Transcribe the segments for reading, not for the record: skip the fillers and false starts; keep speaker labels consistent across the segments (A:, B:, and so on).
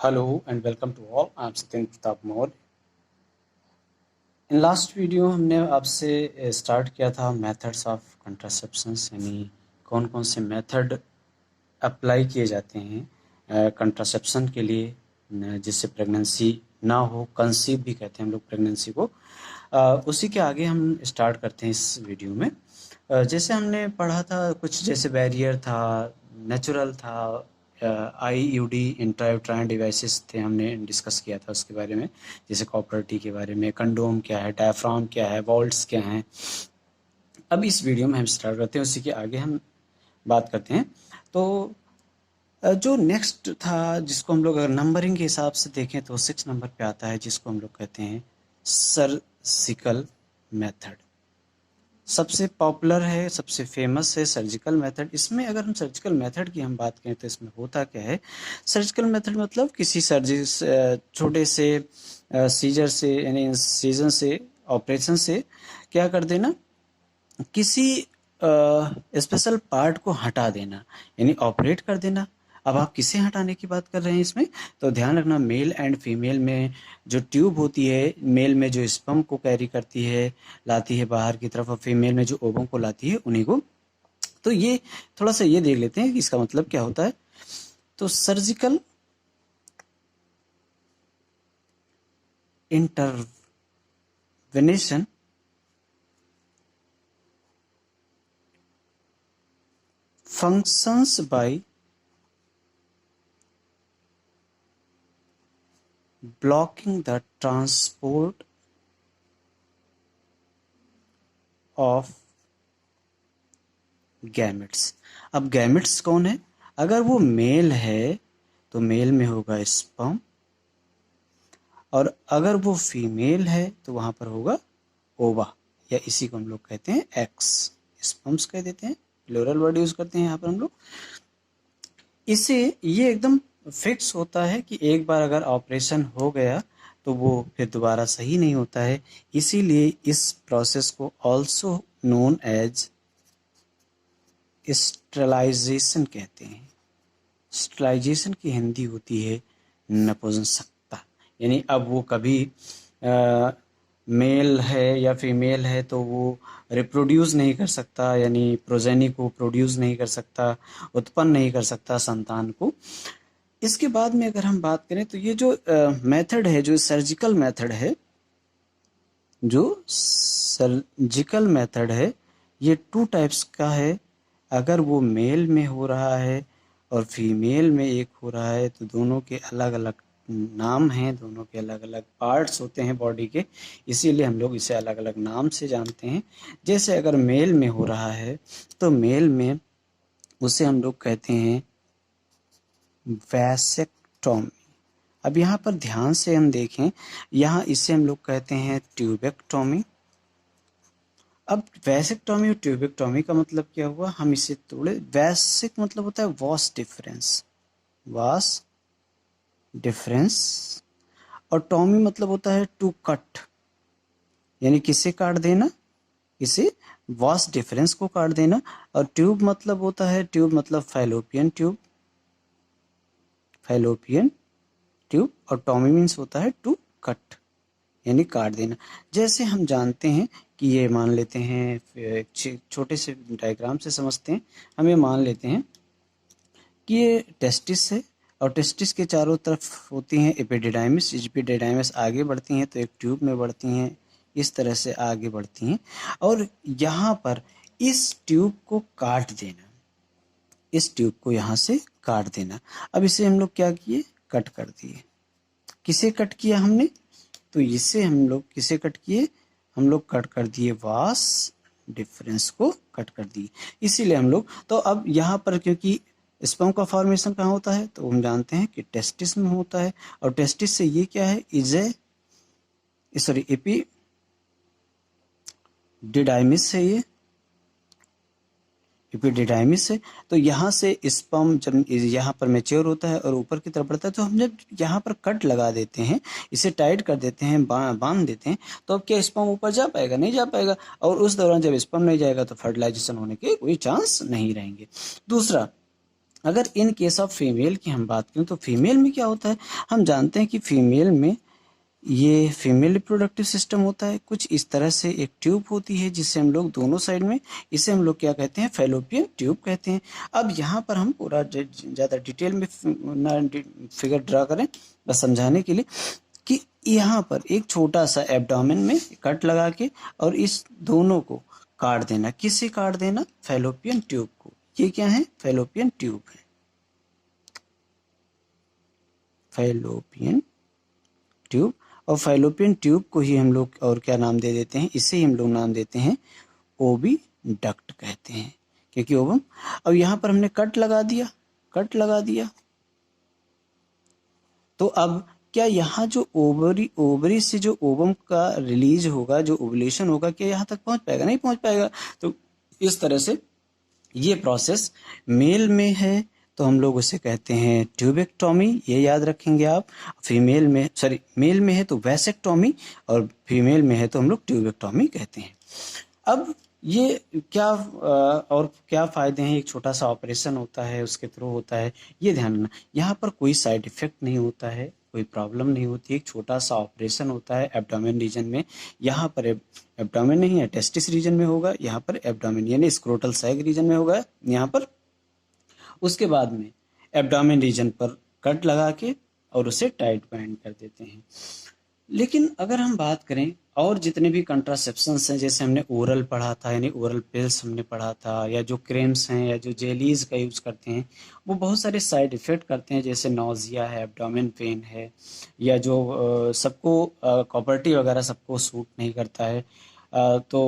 A: Hello and welcome to all. I'm Satyen Pratap Maurya. In last video हमने आपसे start किया था methods of कंट्रासेप्शंस, यानी कौन कौन से मेथड अप्लाई किए जाते हैं कंट्रासेप्शन के लिए, जिससे प्रेगनेंसी ना हो, कंसीव भी कहते हैं हम लोग प्रेगनेंसी को। उसी के आगे हम स्टार्ट करते हैं इस वीडियो में। जैसे हमने पढ़ा था कुछ, जैसे बैरियर था, नेचुरल था, IUD इंट्रायूट्राइन डिवाइसेस थे, हमने डिस्कस किया था उसके बारे में, जैसे कॉपर टी के बारे में, कंडोम क्या है, डायफ्राम क्या है, वॉल्ट्स क्या हैं। अब इस वीडियो में हम स्टार्ट करते हैं, उसी के आगे हम बात करते हैं। तो जो नेक्स्ट था, जिसको हम लोग अगर नंबरिंग के हिसाब से देखें तो 6 नंबर पे आता है, जिसको हम लोग कहते हैं सर्जिकल मेथड। सबसे पॉपुलर है, सबसे फेमस है सर्जिकल मेथड। इसमें अगर हम सर्जिकल मेथड की हम बात करें तो इसमें होता क्या है, सर्जिकल मेथड मतलब किसी छोटे से सीजर से, यानी इंसिजन से, ऑपरेशन से क्या कर देना, किसी स्पेशल पार्ट को हटा देना, यानी ऑपरेट कर देना। अब आप किसे हटाने की बात कर रहे हैं इसमें, तो ध्यान रखना, मेल एंड फीमेल में जो ट्यूब होती है, मेल में जो स्पर्म को कैरी करती है, लाती है बाहर की तरफ, और फीमेल में जो ओवम को लाती है, उन्हीं को। तो ये थोड़ा सा ये देख लेते हैं कि इसका मतलब क्या होता है। तो surgical intervention functions by blocking the transport of gametes. अब गैमेट्स कौन है, अगर वो मेल है तो मेल में होगा स्पर्म, और अगर वो फीमेल है तो वहां पर होगा ओवा, या इसी को हम लोग कहते हैं एक्स, स्पर्म्स कह देते हैं, प्लूरल वर्ड यूज करते हैं यहाँ पर हम लोग। इसे ये एकदम फिक्स होता है कि एक बार अगर ऑपरेशन हो गया तो वो फिर दोबारा सही नहीं होता है, इसीलिए इस प्रोसेस को ऑल्सो नोन एज स्टेरिलाइजेशन कहते हैं। स्टेरिलाइजेशन की हिंदी होती है नपुंसकता, यानी अब वो कभी मेल है या फीमेल है तो वो रिप्रोड्यूस नहीं कर सकता, यानी प्रोजेनी को प्रोड्यूस नहीं कर सकता, उत्पन्न नहीं कर सकता संतान को। इसके बाद में अगर हम बात करें तो ये जो मेथड है, जो सर्जिकल मेथड है, जो सर्जिकल मेथड है, ये 2 टाइप्स का है। अगर वो मेल में हो रहा है और फीमेल में एक हो रहा है तो दोनों के अलग अलग नाम हैं, दोनों के अलग अलग पार्ट्स होते हैं बॉडी के, इसीलिए हम लोग इसे अलग अलग नाम से जानते हैं। जैसे अगर मेल में हो रहा है तो मेल में उसे हम लोग कहते हैं वैसेक्टोमी। अब यहाँ पर ध्यान से हम देखें, यहाँ इसे हम लोग कहते हैं ट्यूबेक्टोमी। अब वैसेक्टोमी और ट्यूबेक्टोमी का मतलब क्या हुआ, हम इसे तोड़े। वैसिक मतलब होता है वास डिफरेंस, वास डिफरेंस, और टॉमी मतलब होता है टू कट, यानी किसे काट देना, इसे वास डिफरेंस को काट देना। और ट्यूब मतलब होता है, ट्यूब मतलब फैलोपियन ट्यूब, फैलोपियन ट्यूब, और टॉमी मीन्स होता है टू कट, यानी काट देना। जैसे हम जानते हैं कि ये मान लेते हैं, छोटे से डायग्राम से समझते हैं, हम ये मान लेते हैं कि ये टेस्टिस है, और टेस्टिस के चारों तरफ होती हैं एपिडिडाइमिस। एपिडिडाइमिस आगे बढ़ती हैं तो एक ट्यूब में बढ़ती हैं, इस तरह से आगे बढ़ती हैं, और यहाँ पर इस ट्यूब को काट देना, इस ट्यूब को यहाँ से काट देना। अब इसे हम लोग क्या किए, कट कर दिए। किसे कट किया हमने, तो इसे हम लोग किसे कट किए, हम लोग कट कर दिए वास डिफरेंस को कट कर दिए, इसीलिए हम लोग। तो अब यहाँ पर क्योंकि स्पर्म का फॉर्मेशन कहाँ होता है, तो हम जानते हैं कि टेस्टिस में होता है, और टेस्टिस से ये क्या है, एपिडिडाइमिस है, ये एपिडिडाइमिस है। तो यहाँ से स्पर्म जब यहाँ पर मैच्योर होता है और ऊपर की तरफ बढ़ता है, तो हम जब यहाँ पर कट लगा देते हैं, इसे टाइट कर देते हैं, बांध देते हैं, तो अब क्या स्पर्म ऊपर जा पाएगा, नहीं जा पाएगा। और उस दौरान जब स्पर्म नहीं जाएगा तो फर्टिलाइजेशन होने के कोई चांस नहीं रहेंगे। दूसरा, अगर इन केस ऑफ फीमेल की हम बात करें तो फीमेल में क्या होता है, हम जानते हैं कि फीमेल में ये फीमेल रिप्रोडक्टिव सिस्टम होता है, कुछ इस तरह से एक ट्यूब होती है जिससे हम लोग दोनों साइड में, इसे हम लोग क्या कहते हैं, फैलोपियन ट्यूब कहते हैं। अब यहाँ पर हम पूरा ज़्यादा डिटेल में ना फिगर ड्रा करें, बस समझाने के लिए कि यहाँ पर एक छोटा सा एब्डोमेन में कट लगा के और इस दोनों को काट देना। किससे काट देना? फैलोपियन ट्यूब को। ये क्या है? फैलोपियन ट्यूब है, फैलोपियन ट्यूब। और फैलोपियन ट्यूब को ही हम लोग और क्या नाम दे देते हैं, इसे ही हम लोग नाम देते हैं ओविडक्ट कहते हैं, क्योंकि ओवम। अब यहाँ पर हमने कट लगा दिया, कट लगा दिया, तो अब क्या यहाँ जो ओवरी से जो ओवम का रिलीज होगा, जो ओवुलेशन होगा, क्या यहाँ तक पहुँच पाएगा? नहीं पहुँच पाएगा। तो इस तरह से ये प्रोसेस मेल में है तो हम लोग उसे कहते हैं ट्यूबेक्टोमी, ये याद रखेंगे आप। फीमेल में, सॉरी, मेल में है तो वैसेक्टोमी और फीमेल में है तो हम लोग ट्यूबेक्टोमी कहते हैं। अब ये क्या और क्या फ़ायदे हैं? एक छोटा सा ऑपरेशन होता है, उसके थ्रू होता है, ये ध्यान रखना। यहाँ पर कोई साइड इफ़ेक्ट नहीं होता है, कोई प्रॉब्लम नहीं होती। एक छोटा सा ऑपरेशन होता है एब्डोमेन रीजन में, यहाँ पर एब्डोमेन नहीं है, टेस्टिस रीजन में होगा, यहाँ पर एब्डोमेन यानी स्क्रोटल सैग रीजन में होगा यहाँ पर। उसके बाद में एब्डोमेन रीजन पर कट लगा के और उसे टाइट बाइंड कर देते हैं। लेकिन अगर हम बात करें और जितने भी कंट्रासेप्शंस हैं, जैसे हमने ओरल पढ़ा था, यानी ओरल पिल्स हमने पढ़ा था, या जो क्रीम्स हैं या जो जेलीज का यूज़ करते हैं, वो बहुत सारे साइड इफ़ेक्ट करते हैं, जैसे नौजिया है, एब्डोमेन पेन है, या जो सबको कॉपर्टी वगैरह सबको सूट नहीं करता है, तो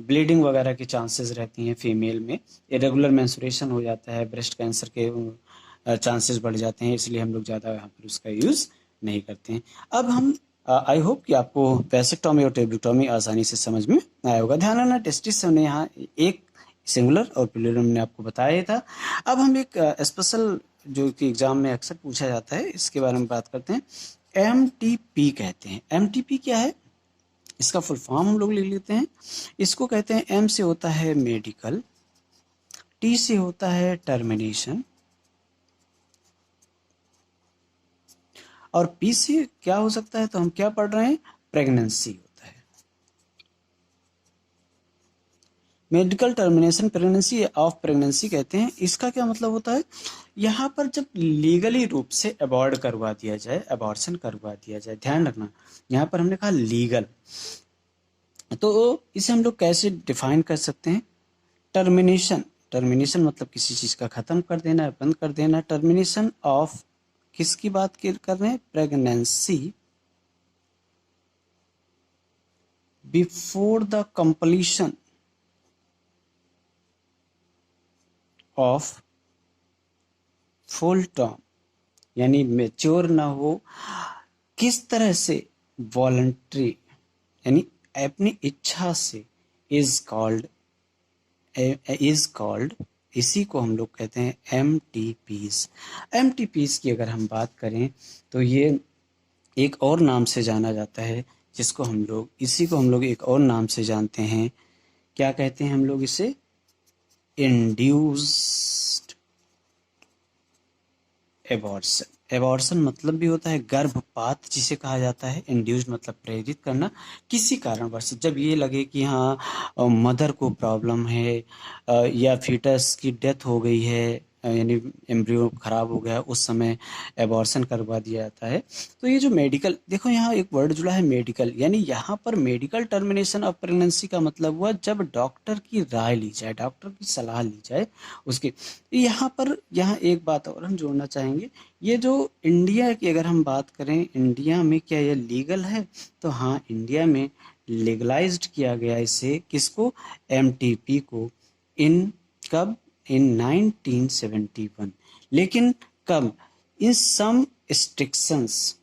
A: ब्लीडिंग वगैरह की चांसेस रहती हैं फीमेल में, इरेगुलर मेंस्ट्रुएशन हो जाता है, ब्रेस्ट कैंसर के चांसेस बढ़ जाते हैं, इसलिए हम लोग ज़्यादा यहाँ पर उसका यूज़ नहीं करते हैं। अब हम आई होप कि आपको वैसेक्टोमी और ट्यूबेक्टोमी आसानी से समझ में आया होगा। ध्यान रखना, टेस्टिस हमने यहाँ एक सिंगुलर और प्लूरल हमने आपको बताया ही था। अब हम एक स्पेशल जो कि एग्जाम में अक्सर पूछा जाता है, इसके बारे में बात करते हैं। MTP कहते हैं। MTP क्या है? इसका फुल फॉर्म हम लोग लिख लेते हैं। इसको कहते हैं, M से होता है मेडिकल, T से होता है टर्मिनेशन, और पी से क्या हो सकता है? तो हम क्या पढ़ रहे हैं? प्रेगनेंसी होता है। Medical termination pregnancy of pregnancy कहते हैं। इसका क्या मतलब होता है? यहाँ पर जब लीगली रूप से अबॉर्ड करवा दिया जाए, अबॉर्शन करवा दिया जाए, ध्यान रखना, यहाँ पर हमने कहा लीगल, तो इसे हम लोग कैसे डिफाइन कर सकते हैं? टर्मिनेशन, टर्मिनेशन मतलब किसी चीज़ का ख़त्म कर देना, बंद कर देना। टर्मिनेशन ऑफ किसकी बात कर रहे हैं? Pregnancy before the completion of full term, यानी मेच्योर ना हो, किस तरह से? वॉलंटरी, यानी अपनी इच्छा से, इज कॉल्ड, इसी को हम लोग कहते हैं MTPs। MTPs की अगर हम बात करें तो ये एक और नाम से जाना जाता है, जिसको हम लोग, इसी को हम लोग एक और नाम से जानते हैं। क्या कहते हैं हम लोग इसे? Induced abortion. एबॉर्शन मतलब भी होता है गर्भपात, जिसे कहा जाता है। इंड्यूस्ड मतलब प्रेरित करना, किसी कारणवश जब ये लगे कि हाँ मदर को प्रॉब्लम है या फीटस की डेथ हो गई है, यानी एम्ब्रियो खराब हो गया, उस समय एबॉर्शन करवा दिया जाता है। तो ये जो मेडिकल, देखो यहाँ एक वर्ड जुड़ा है मेडिकल, यानी यहाँ पर मेडिकल टर्मिनेशन ऑफ प्रेगनेंसी का मतलब हुआ जब डॉक्टर की राय ली जाए, डॉक्टर की सलाह ली जाए उसके। यहाँ पर एक बात और हम जोड़ना चाहेंगे, ये जो इंडिया की अगर हम बात करें, इंडिया में क्या ये लीगल है? तो हाँ, इंडिया में लीगलाइज्ड किया गया इसे, किसको? MTP को। इन कब? इन 1971। लेकिन कब? इन सम स्ट्रिक्शंस,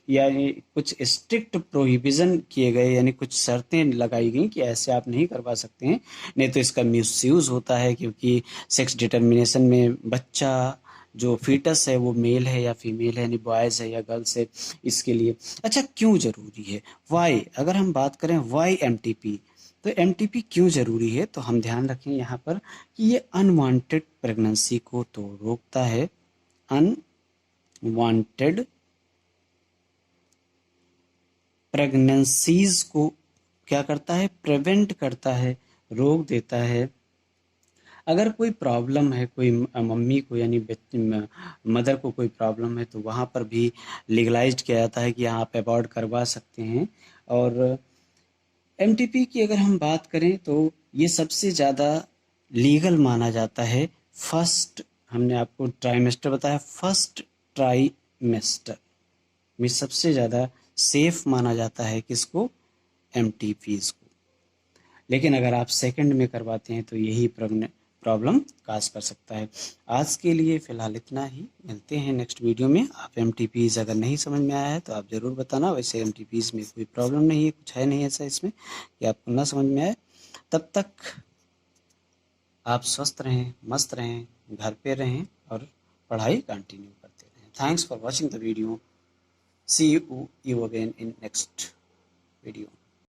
A: यानी कुछ स्ट्रिक्ट प्रोहिबिशन किए गए, यानी कुछ शर्तें लगाई गई कि ऐसे आप नहीं करवा सकते हैं, नहीं तो इसका मिसयूज होता है, क्योंकि सेक्स डिटर्मिनेशन में बच्चा जो फीटस है वो मेल है या फीमेल है, यानी बॉयज़ है या गर्ल्स है, इसके लिए। अच्छा, क्यों ज़रूरी है? वाई, अगर हम बात करें वाई MTP, तो एमटीपी क्यों ज़रूरी है, तो हम ध्यान रखें यहाँ पर कि ये अनवांटेड प्रेगनेंसी को तो रोकता है, अनवांटेड प्रेगनेंसीज को क्या करता है, प्रिवेंट करता है, रोक देता है। अगर कोई प्रॉब्लम है, कोई मम्मी को यानी मदर को कोई प्रॉब्लम है, तो वहाँ पर भी लीगलाइज्ड किया जाता है कि आप अबॉर्ट करवा सकते हैं। और एमटीपी की अगर हम बात करें तो ये सबसे ज़्यादा लीगल माना जाता है फर्स्ट, हमने आपको ट्राइमेस्टर बताया, फर्स्ट ट्राइमेस्टर में सबसे ज़्यादा सेफ माना जाता है किसको, एमटीपीज़ को। लेकिन अगर आप सेकंड में करवाते हैं तो यही प्रॉब्लम काज कर सकता है। आज के लिए फ़िलहाल इतना ही, मिलते हैं नेक्स्ट वीडियो में। आप एमटीपीज़ अगर नहीं समझ में आया है तो आप ज़रूर बताना। वैसे एमटीपीज़ में कोई प्रॉब्लम नहीं है, कुछ है नहीं ऐसा इसमें कि आपको ना समझ में आए। तब तक आप स्वस्थ रहें, मस्त रहें, घर पे रहें और पढ़ाई कंटिन्यू करते रहें। Thanks for watching the video. See you again in next video.